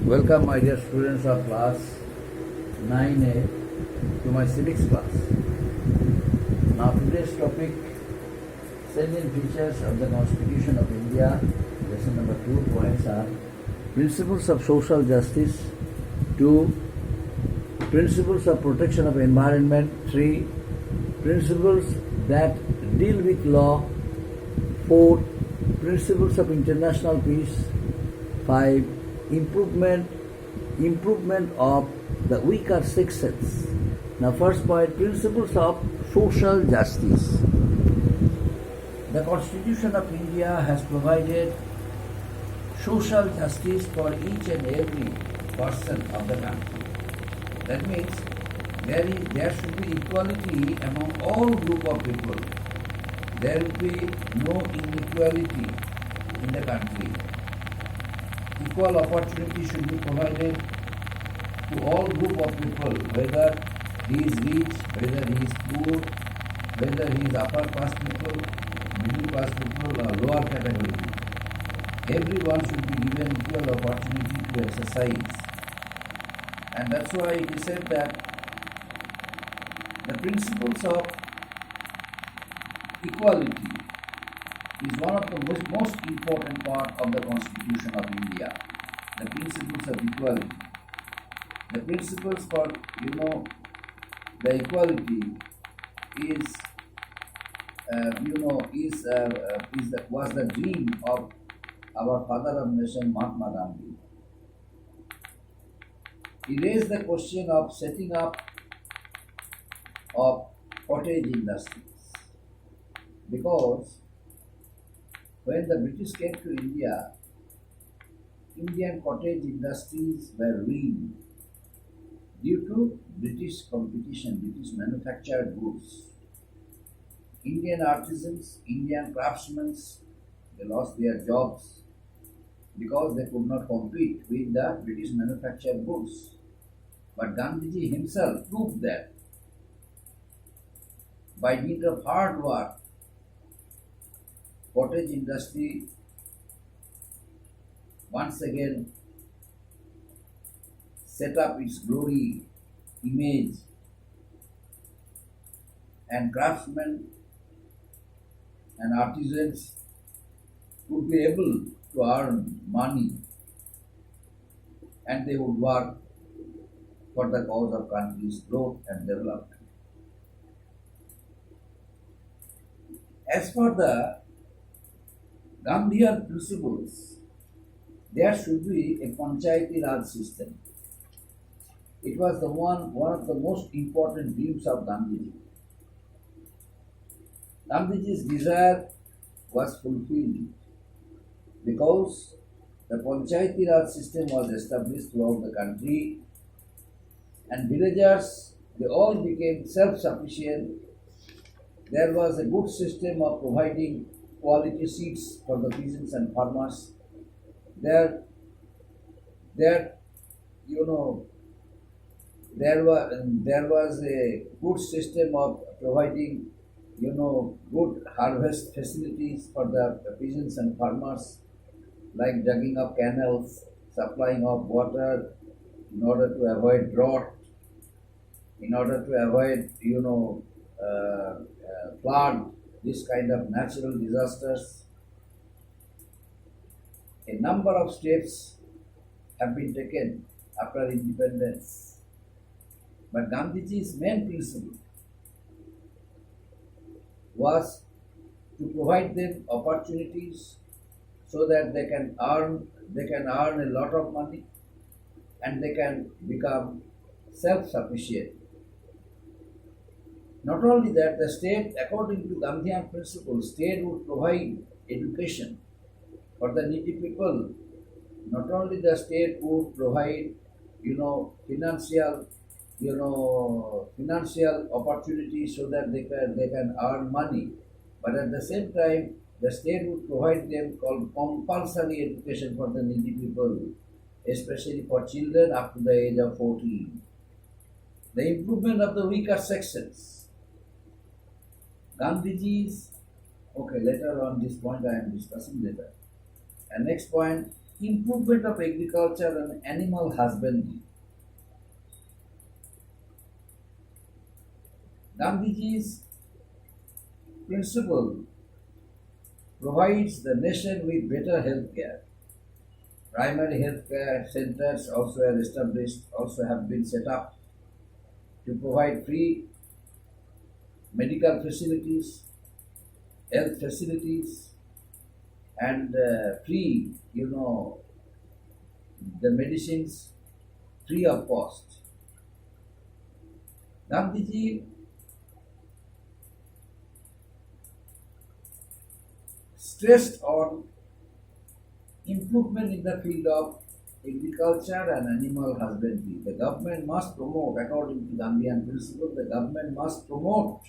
Welcome, my dear students of class 9A, to my Civics class. Now, today's topic, salient features of the Constitution of India. Lesson number 2 points are principles of social justice, 2, principles of protection of environment, 3, principles that deal with law, 4, principles of international peace, 5, improvement of the weaker sexes. Now, first point, principles of social justice. The Constitution of India has provided social justice for each and every person of the country. That means there should be equality among all group of people. There will be no inequality in the country. Equal opportunity should be provided to all group of people, whether he is rich, whether he is poor, whether he is upper class people, middle class people or lower category. Everyone should be given equal opportunity to exercise. And that's why it is said that the principles of equality is one of the most important part of the Constitution of India. The principles of equality. The principles for the equality was the dream of our father of nation Mahatma Gandhi. He raised the question of setting up of cottage industries, because when the British came to India, Indian cottage industries were ruined due to British competition, British manufactured goods. Indian artisans, Indian craftsmen, they lost their jobs because they could not compete with the British manufactured goods. But Gandhiji himself proved that by dint of hard work, cottage industry once again set up its glory, image, and craftsmen and artisans would be able to earn money, and they would work for the cause of country's growth and development. As for the Gandhian principles, there should be a Panchayati Raj system. It was one of the most important dreams of Gandhiji. Gandhiji's desire was fulfilled because the Panchayati Raj system was established throughout the country, and villagers, they all became self-sufficient. There was a good system of providing quality seeds for the peasants and farmers. There was a good system of providing, good harvest facilities for the peasants and farmers, like digging up canals, supplying of water in order to avoid drought, in order to avoid, flood, this kind of natural disasters. A number of steps have been taken after independence. But Gandhiji's main principle was to provide them opportunities so that they can earn a lot of money and they can become self-sufficient. Not only that, the state, according to Gandhian principles, state would provide education for the needy people. Not only the state would provide, financial opportunities so that they can earn money, but at the same time, the state would provide them called compulsory education for the needy people, especially for children up to the age of 14. The improvement of the weaker sections. Gandhiji's, later on this point I am discussing later. And next point, improvement of agriculture and animal husbandry. Gandhiji's principle provides the nation with better health care. Primary health care centers also have been set up to provide free medical facilities, health facilities, and free, the medicines free of cost. Gandhiji stressed on improvement in the field of agriculture and animal husbandry. The government must promote, according to Gandhian principle, the government must promote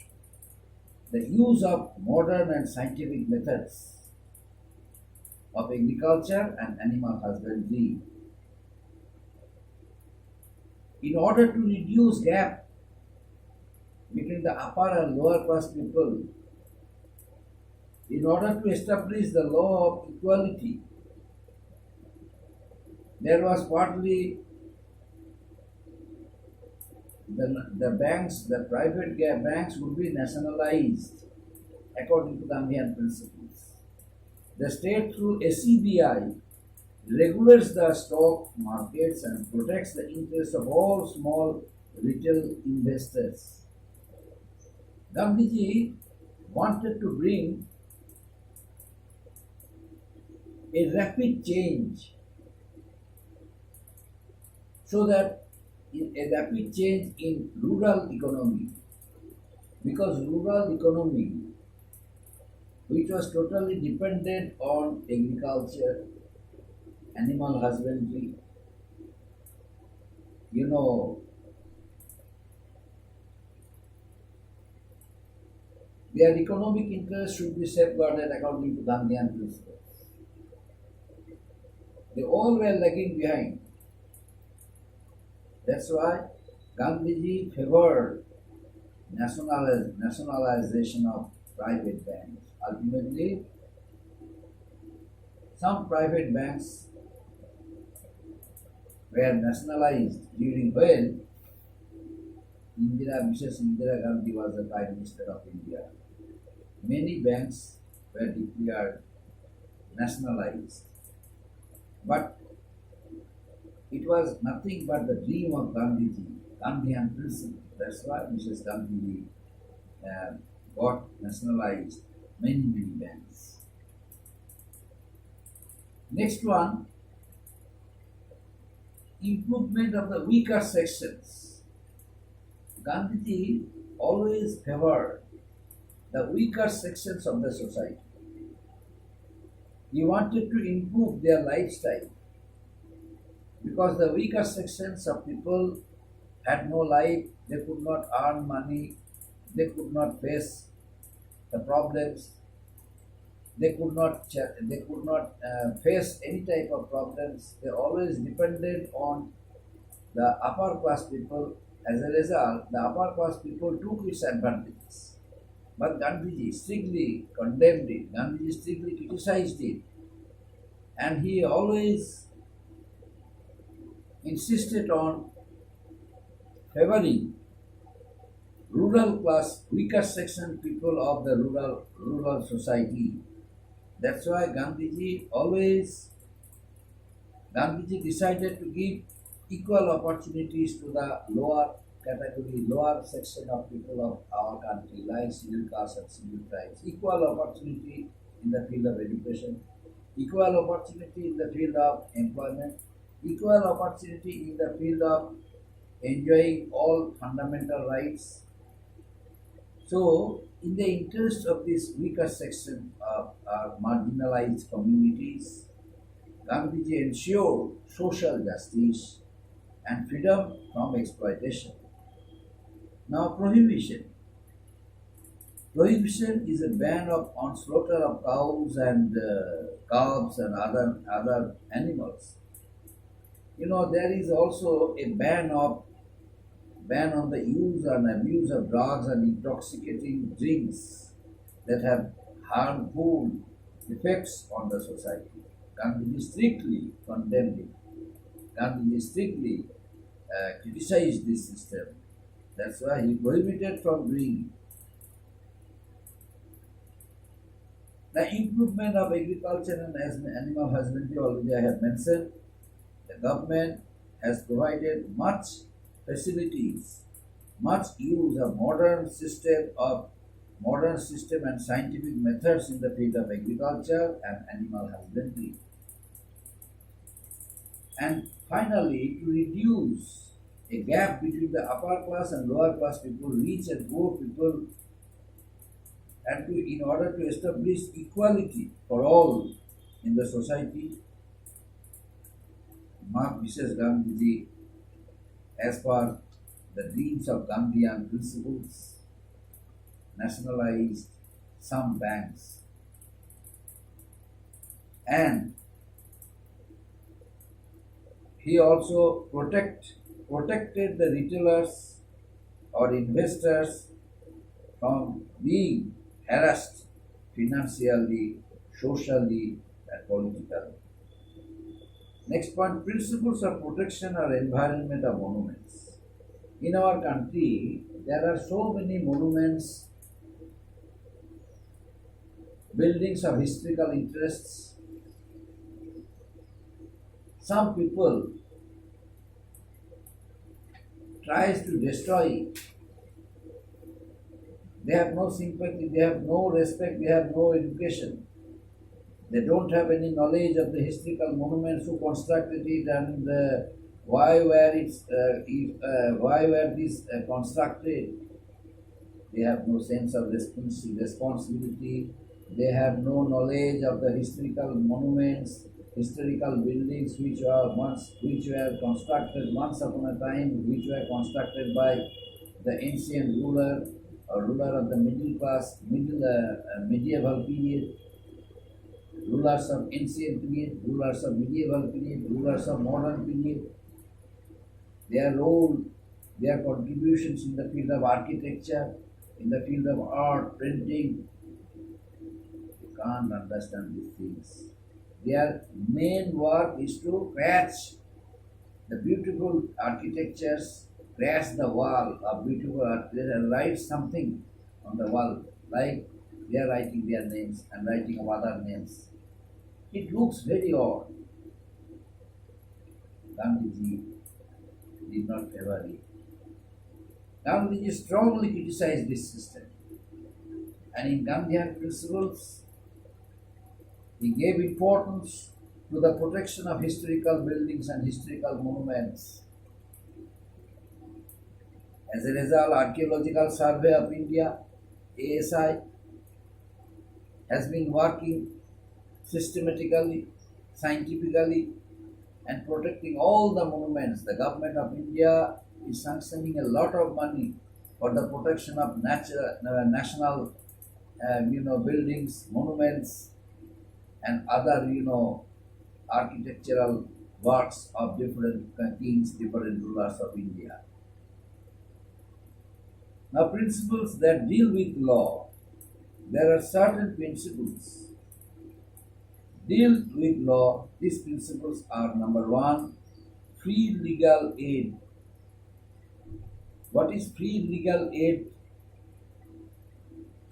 the use of modern and scientific methods of agriculture and animal husbandry in order to reduce gap between the upper and lower class people, in order to establish the law of equality. There was partly the private banks would be nationalized according to Gandhian principles. The state through SEBI regulates the stock markets and protects the interests of all small retail investors. Gandhiji wanted to bring a rapid change, so that a rapid change in rural economy, because rural economy, which was totally dependent on agriculture, animal husbandry, their economic interests should be safeguarded according to Gandhian principles. They all were lagging behind. That's why Gandhiji favored nationalization of private banks. Ultimately, some private banks were nationalized during when Mrs. Indira Gandhi was the Prime Minister of India. Many banks were declared nationalized. But it was nothing but the dream of Gandhiji, Gandhian principle. That's why Mrs. Gandhi got nationalized many banks. Next one, improvement of the weaker sections. Gandhiji always favored the weaker sections of the society. He wanted to improve their lifestyle because the weaker sections of people had no life, they could not earn money, they could not face the problems, they could not face any type of problems. They always depended on the upper class people. As a result, the upper class people took its advantages. But Gandhiji strictly condemned it, Gandhiji strictly criticized it, and he always insisted on favoring rural class, weaker section people of the rural society. That's why Gandhiji decided to give equal opportunities to the lower category, lower section of people of our country, like scheduled castes and scheduled tribes. Equal opportunity in the field of education, equal opportunity in the field of employment, equal opportunity in the field of enjoying all fundamental rights. So, in the interest of this weaker section of marginalized communities, Gandhiji ensured social justice and freedom from exploitation. Now, prohibition. Prohibition is a ban on slaughter of cows and calves and other animals. There is also a ban on the use and abuse of drugs and intoxicating drinks that have harmful effects on the society. Gandhiji strictly condemned it. Gandhiji strictly criticized this system. That's why he prohibited from doing it. The improvement of agriculture and animal husbandry already I have mentioned. The government has provided much facilities, much use of modern system and scientific methods in the field of agriculture and animal husbandry. And finally, to reduce a gap between the upper class and lower class people, rich and poor people, and in order to establish equality for all in the society, Mrs. Gandhiji, as per the dreams of Gandhian principles, nationalized some banks, and he also protected the retailers or investors from being harassed financially, socially, and politically. Next point, principles of protection or environment of monuments. In our country, there are so many monuments, buildings of historical interests. Some people tries to destroy it. They have no sympathy, they have no respect, they have no education. They don't have any knowledge of the historical monuments, who constructed it, and why were these constructed. They have no sense of responsibility. They have no knowledge of the historical monuments, historical buildings which were constructed once upon a time, which were constructed by the ancient ruler or ruler of the medieval period, rulers of ancient period, rulers of medieval period, rulers of modern period. Their role, their contributions in the field of architecture, in the field of art, printing, you can't understand these things. Their main work is to scratch the beautiful architectures, scratch the wall of beautiful architecture and write something on the wall, like they are writing their names and writing of other names. It looks very odd. Gandhiji did not favor it. Gandhiji strongly criticized this system. And in Gandhian principles, he gave importance to the protection of historical buildings and historical monuments. As a result, Archaeological Survey of India, ASI, has been working systematically, scientifically, and protecting all the monuments. The government of India is sanctioning a lot of money for the protection of national buildings, monuments, and other architectural works of different kings, different rulers of India. Now, principles that deal with law. There are certain principles deal with law. These principles are: number one, free legal aid. What is free legal aid?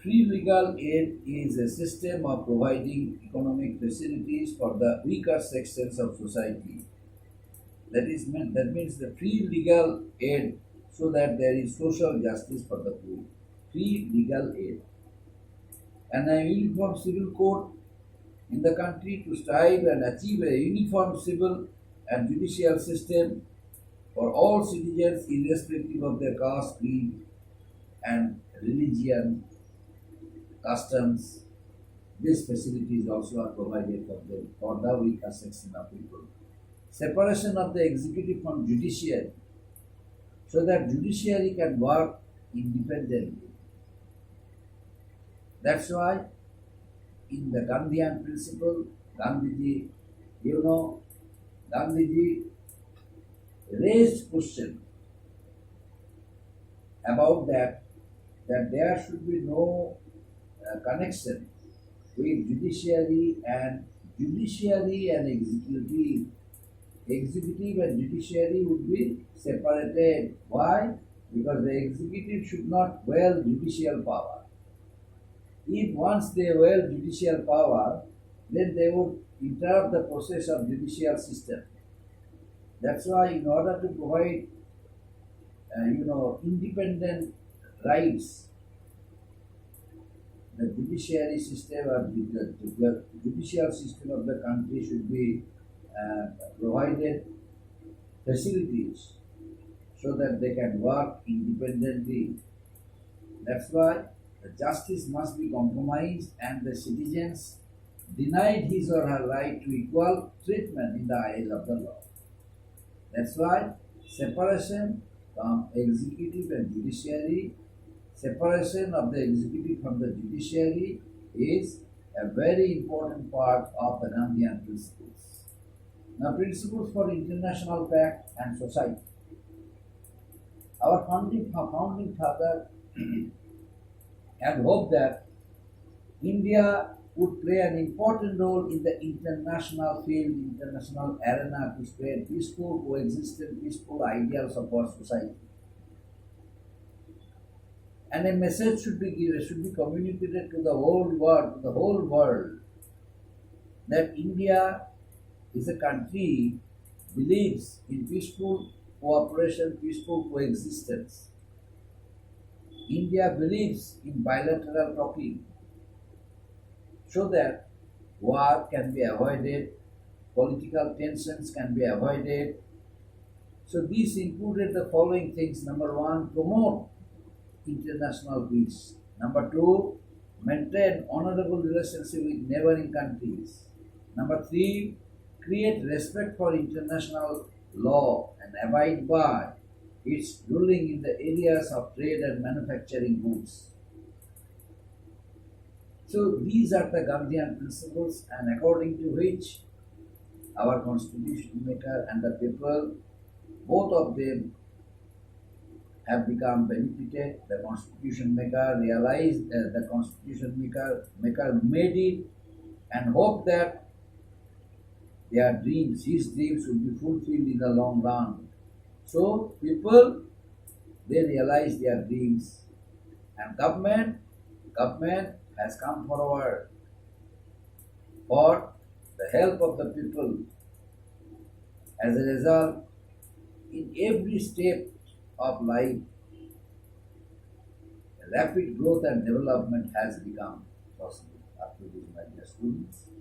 Free legal aid is a system of providing economic facilities for the weaker sections of society. That means the free legal aid, so that there is social justice for the poor. Free legal aid. And a uniform civil code in the country to strive and achieve a uniform civil and judicial system for all citizens, irrespective of their caste, creed, and religion, customs. These facilities also are provided for the weaker section of people. Separation of the executive from judiciary, so that judiciary can work independently. That's why in the Gandhian principle, Gandhiji raised question about that there should be no connection with judiciary and judiciary and executive. Executive and judiciary would be separated. Why? Because the executive should not wield judicial power. If once they wield judicial power, then they would interrupt the process of judicial system. That's why, in order to provide, independent rights, the judiciary system or the judicial system of the country should be provided facilities so that they can work independently. That's why the justice must be compromised and the citizens denied his or her right to equal treatment in the eyes of the law. That's why separation from executive and judiciary, separation of the executive from the judiciary is a very important part of the Gandhian principles. Now, principles for international pact and society. Our founding father had hoped that India would play an important role in the international field, international arena to spread peaceful coexistence, peaceful ideals of our society. And a message should be communicated to the whole world, that India is a country believes in peaceful cooperation, peaceful coexistence. India believes in bilateral talking so that war can be avoided, political tensions can be avoided. So these included the following things. Number one, promote international peace. Number two, maintain honorable relationship with neighboring countries. Number three, create respect for international law and abide by its ruling in the areas of trade and manufacturing goods. So these are the Gandhian principles, and according to which our constitution maker and the people, both of them have become benefited. The constitution maker realized that the constitution maker made it and hoped that their dreams, his dreams, will be fulfilled in the long run. So people, they realize their dreams, and government has come forward for the help of the people. As a result, in every step of life, rapid growth and development has become possible. Up to this, my dear students.